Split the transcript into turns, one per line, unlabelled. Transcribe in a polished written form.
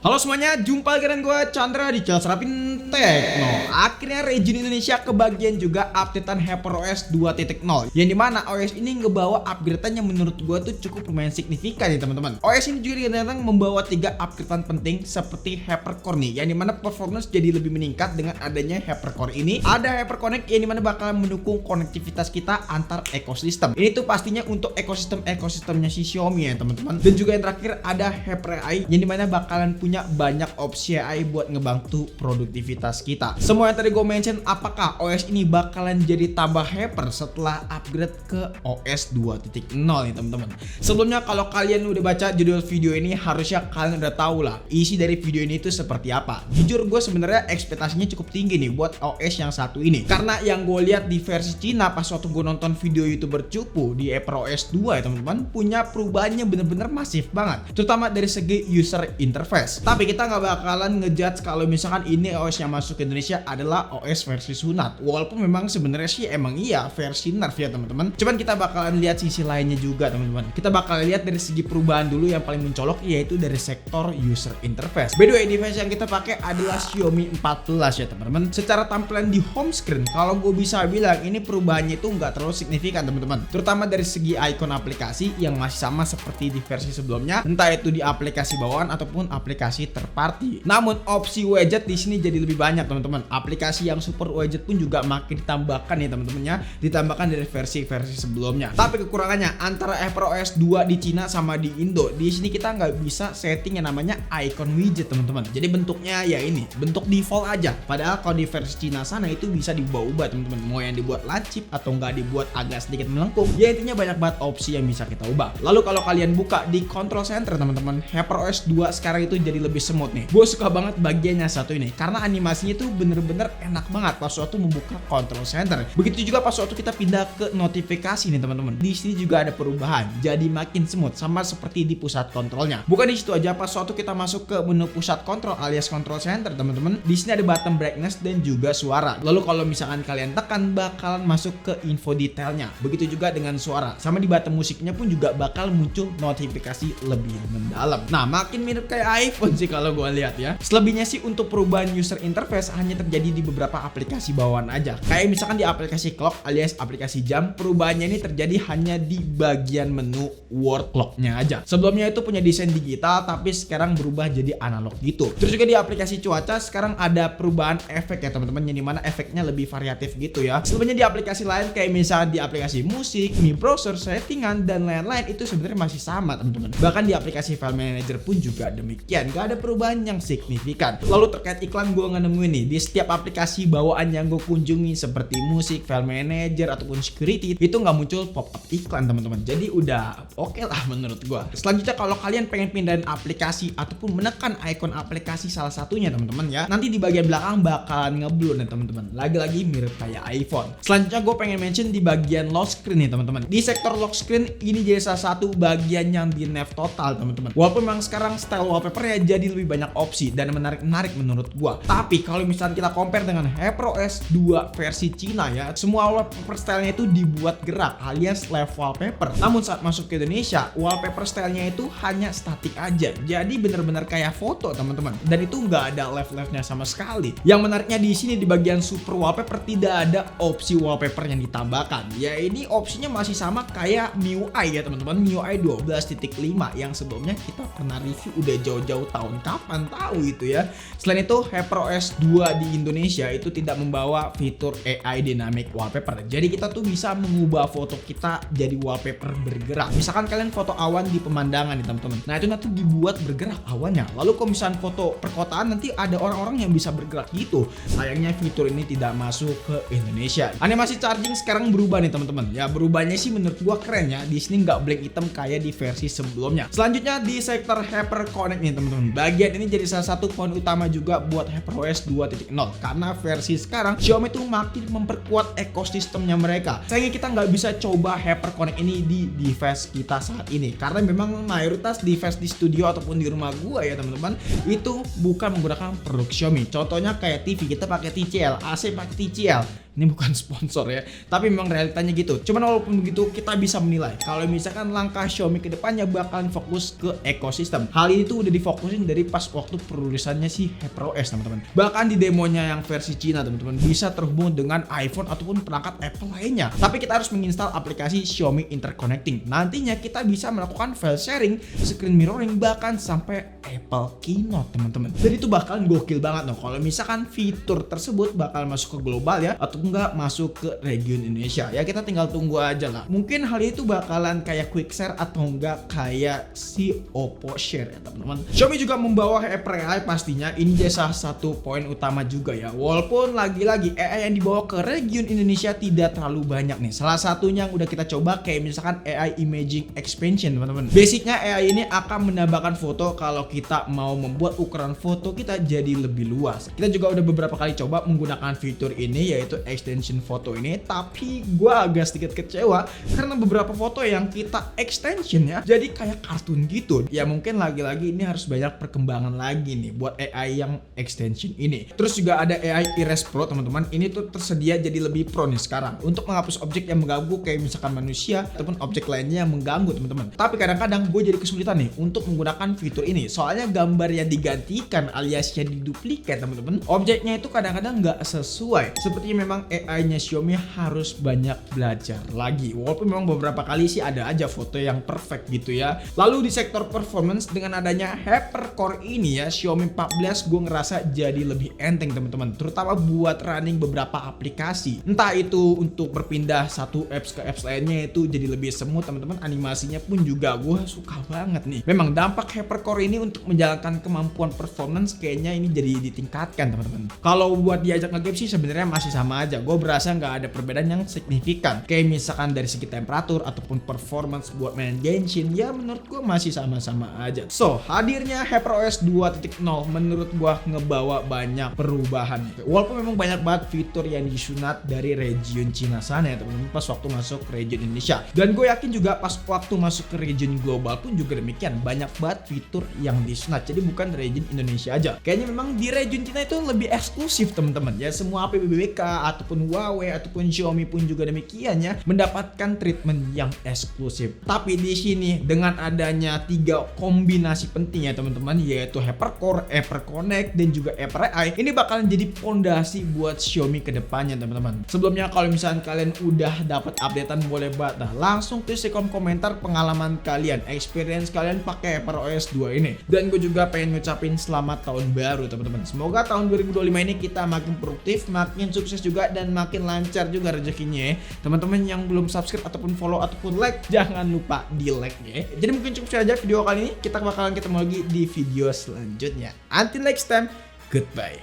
Halo semuanya, jumpa lagi dengan gue Chandra di channel Serapin Tekno. Akhirnya region Indonesia kebagian juga updatean HyperOS 2.0, yang dimana OS ini ngebawa upgradean yang menurut gue tuh cukup lumayan signifikan ya teman-teman. OS ini juga kadang membawa 3 upgradean penting seperti Hypercore nih, yang dimana performance jadi lebih meningkat dengan adanya Hypercore ini. Ada Hyperconnect yang dimana bakalan mendukung konektivitas kita antar ekosistem. Ini tuh pastinya untuk ekosistemnya si Xiaomi ya teman-teman. Dan juga yang terakhir ada Hyper AI, yang dimana bakalan punya banyak opsi AI buat ngebantu produktivitas kita. Semua yang tadi gue mention, apakah OS ini bakalan jadi tambah hyper setelah upgrade ke OS 2.0 nih teman-teman. Sebelumnya kalau kalian udah baca judul video ini, harusnya kalian udah tahu lah isi dari video ini itu seperti apa. Jujur gue sebenarnya ekspektasinya cukup tinggi nih buat OS yang satu ini, karena yang gue lihat di versi Cina pas waktu gue nonton video YouTuber cupu di HyperOS 2 ya teman-teman, punya perubahannya bener-bener masif banget, terutama dari segi user interface. Tapi kita nggak bakalan ngejudge kalau misalkan ini OS yang masuk ke Indonesia adalah OS versi sunat, walaupun memang sebenarnya sih emang iya versi nerf ya teman-teman. Cuman kita bakalan lihat sisi lainnya juga teman-teman. Kita bakal lihat dari segi perubahan dulu yang paling mencolok, yaitu dari sektor user interface. By the way, device yang kita pakai adalah Xiaomi 14 ya teman-teman. Secara tampilan di home screen, kalau gue bisa bilang ini perubahannya itu nggak terlalu signifikan teman-teman, terutama dari segi icon aplikasi yang masih sama seperti di versi sebelumnya, entah itu di aplikasi bawaan ataupun aplikasi third party. Namun opsi widget di sini jadi lebih banyak teman-teman. Aplikasi yang super widget pun juga makin ditambahkan ya teman-temannya, ditambahkan dari versi-versi sebelumnya. Tapi kekurangannya antara HyperOS 2 di Cina sama di Indo, di sini kita nggak bisa setting yang namanya icon widget teman-teman. Jadi bentuknya ya ini, bentuk default aja. Padahal kalau di versi Cina sana itu bisa diubah-ubah teman-teman. Mau yang dibuat lancip atau nggak dibuat agak sedikit melengkung. Ya intinya banyak banget opsi yang bisa kita ubah. Lalu kalau kalian buka di control center teman-teman, HyperOS 2 sekarang itu jadi lebih smooth nih. Gue suka banget bagiannya satu ini, karena animasinya tuh bener-bener enak banget pas waktu membuka control center. Begitu juga pas waktu kita pindah ke notifikasi nih teman-teman. Di sini juga ada perubahan, jadi makin smooth sama seperti di pusat kontrolnya. Bukan di situ aja, pas waktu kita masuk ke menu pusat kontrol alias control center teman-teman, di sini ada button brightness dan juga suara. Lalu kalau misalkan kalian tekan, bakalan masuk ke info detailnya. Begitu juga dengan suara. Sama di button musiknya pun juga bakal muncul notifikasi lebih mendalam. Nah, makin mirip kayak iPhone sih kalau gue lihat ya. Selebihnya sih untuk perubahan user interface hanya terjadi di beberapa aplikasi bawaan aja. Kayak misalkan di aplikasi clock alias aplikasi jam, perubahannya ini terjadi hanya di bagian menu word clocknya aja. Sebelumnya itu punya desain digital, tapi sekarang berubah jadi analog gitu. Terus juga di aplikasi cuaca sekarang ada perubahan efek ya teman-teman, yang dimana efeknya lebih variatif gitu ya. Sebelumnya di aplikasi lain kayak misalnya di aplikasi musik, Mi Browser, settingan dan lain-lain itu sebenarnya masih sama teman-teman. Bahkan di aplikasi file manager pun juga demikian, gak ada perubahan yang signifikan. Lalu terkait iklan, gue nggak nemuin nih di setiap aplikasi bawaan yang gue kunjungi seperti musik, file manager ataupun security itu nggak muncul pop up iklan teman-teman. Jadi udah oke lah menurut gue. Selanjutnya kalau kalian pengen pindahin aplikasi ataupun menekan icon aplikasi salah satunya teman-teman ya, nanti di bagian belakang bakalan ngeblur nih teman-teman. Lagi-lagi mirip kayak iPhone. Selanjutnya gue pengen mention di bagian lock screen nih teman-teman. Di sektor lock screen ini jadi salah satu bagian yang di nerf total teman-teman. Walaupun memang sekarang style wallpapernya jadi lebih banyak opsi dan menarik menurut gua. Tapi kalau misalnya kita compare dengan HyperOS 2 versi Cina ya, semua wallpaper stylenya itu dibuat gerak alias live wallpaper. Namun saat masuk ke Indonesia, wallpaper stylenya itu hanya statik aja. Jadi bener-bener kayak foto teman-teman. Dan itu nggak ada live-nya sama sekali. Yang menariknya di sini di bagian super wallpaper tidak ada opsi wallpaper yang ditambahkan. Ya ini opsinya masih sama kayak MIUI ya teman-teman. MIUI 12.5 yang sebelumnya kita pernah review udah jauh-jauh tahun kapan tahu itu ya. Selain itu HyperOS 2 di Indonesia itu tidak membawa fitur AI dynamic wallpaper. Jadi kita tuh bisa mengubah foto kita jadi wallpaper bergerak. Misalkan kalian foto awan di pemandangan nih teman-teman. Nah itu nanti dibuat bergerak awannya. Lalu kalau misalkan foto perkotaan nanti ada orang-orang yang bisa bergerak gitu. Sayangnya fitur ini tidak masuk ke Indonesia. Animasi charging sekarang berubah nih teman-teman. Ya berubahnya sih menurut gua keren ya. Di sini nggak blank hitam kayak di versi sebelumnya. Selanjutnya di sektor Hyperconnect nih teman-teman. Bagian ini jadi salah satu poin utama juga buat HyperOS 2.0, karena versi sekarang Xiaomi tuh makin memperkuat ekosistemnya mereka. Sayangnya kita nggak bisa coba Hyperconnect ini di device kita saat ini, karena memang mayoritas device di studio ataupun di rumah gua ya teman-teman itu bukan menggunakan produk Xiaomi. Contohnya kayak TV kita pakai TCL, AC pakai TCL. Ini bukan sponsor ya, tapi memang realitanya gitu. Cuman walaupun begitu kita bisa menilai kalau misalkan langkah Xiaomi ke depannya bakalan fokus ke ekosistem. Hal itu udah difokusin dari pas waktu perilisannya si HyperOS teman-teman. Bahkan di demonya yang versi Cina teman-teman bisa terhubung dengan iPhone ataupun perangkat Apple lainnya. Tapi kita harus menginstal aplikasi Xiaomi Interconnecting. Nantinya kita bisa melakukan file sharing, screen mirroring, bahkan sampai Apple Keynote teman-teman. Jadi itu bakalan gokil banget loh kalau misalkan fitur tersebut bakal masuk ke global ya, atau enggak masuk ke region Indonesia. Ya kita tinggal tunggu aja lah. Mungkin hal itu bakalan kayak quick share atau enggak kayak si Oppo Share ya teman-teman. Xiaomi juga membawa Hyper AI pastinya. Ini jadi salah satu poin utama juga ya. Walaupun lagi-lagi AI yang dibawa ke region Indonesia tidak terlalu banyak nih. Salah satunya yang udah kita coba kayak misalkan AI Imaging Expansion teman-teman. Basicnya AI ini akan menambahkan foto kalau kita mau membuat ukuran foto kita jadi lebih luas. Kita juga udah beberapa kali coba menggunakan fitur ini yaitu extension foto ini, tapi gue agak sedikit kecewa karena beberapa foto yang kita extension ya jadi kayak kartun gitu. Ya mungkin lagi-lagi ini harus banyak perkembangan lagi nih buat AI yang extension ini. Terus juga ada AI Erase Pro teman-teman. Ini tuh tersedia jadi lebih pro nih sekarang untuk menghapus objek yang mengganggu kayak misalkan manusia ataupun objek lainnya yang mengganggu teman-teman. Tapi kadang-kadang gue jadi kesulitan nih untuk menggunakan fitur ini. Soalnya gambar yang digantikan alias yang diduplikat teman-teman, objeknya itu kadang-kadang nggak sesuai. Sepertinya memang AI-nya Xiaomi harus banyak belajar lagi. Walaupun memang beberapa kali sih ada aja foto yang perfect gitu ya. Lalu di sektor performance dengan adanya Hypercore ini ya, Xiaomi 14 gue ngerasa jadi lebih enteng teman-teman, terutama buat running beberapa aplikasi. Entah itu untuk berpindah satu apps ke apps lainnya itu jadi lebih smooth teman-teman. Animasinya pun juga gue suka banget nih. Memang dampak Hypercore ini untuk menjalankan kemampuan performance kayaknya ini jadi ditingkatkan teman-teman. Kalau buat diajak nge-game sih sebenarnya masih sama aja. Gue berasa nggak ada perbedaan yang signifikan. Kayak misalkan dari segi temperatur ataupun performance buat main Genshin, ya menurut gue masih sama-sama aja. So, hadirnya HyperOS 2.0 menurut gue ngebawa banyak perubahan. Walaupun memang banyak banget fitur yang disunat dari region Cina sana ya teman-teman pas waktu masuk ke region Indonesia. Dan gue yakin juga pas waktu masuk ke region global pun juga demikian. Banyak banget fitur yang disunat. Jadi bukan region Indonesia aja. Kayaknya memang di region Cina itu lebih eksklusif teman-teman. Ya semua HP BBK ataupun Huawei ataupun Xiaomi pun juga demikian ya mendapatkan treatment yang eksklusif. Tapi di sini dengan adanya 3 kombinasi penting ya teman-teman, yaitu Hypercore, Hyperconnect dan juga Hyper AI, ini bakalan jadi pondasi buat Xiaomi ke depannya teman-teman. Sebelumnya kalau misalnya kalian udah dapat updatean boleh banget dah langsung tulis di kolom komentar pengalaman kalian, experience kalian pakai HyperOS 2 ini. Dan gue juga pengen ngucapin selamat tahun baru teman-teman. Semoga tahun 2025 ini kita makin produktif, makin sukses juga dan makin lancar juga rezekinya ya. Teman-teman yang belum subscribe ataupun follow ataupun like, jangan lupa di like ya. Jadi mungkin cukup saja video kali ini. Kita bakalan ketemu lagi di video selanjutnya. Until next time, goodbye.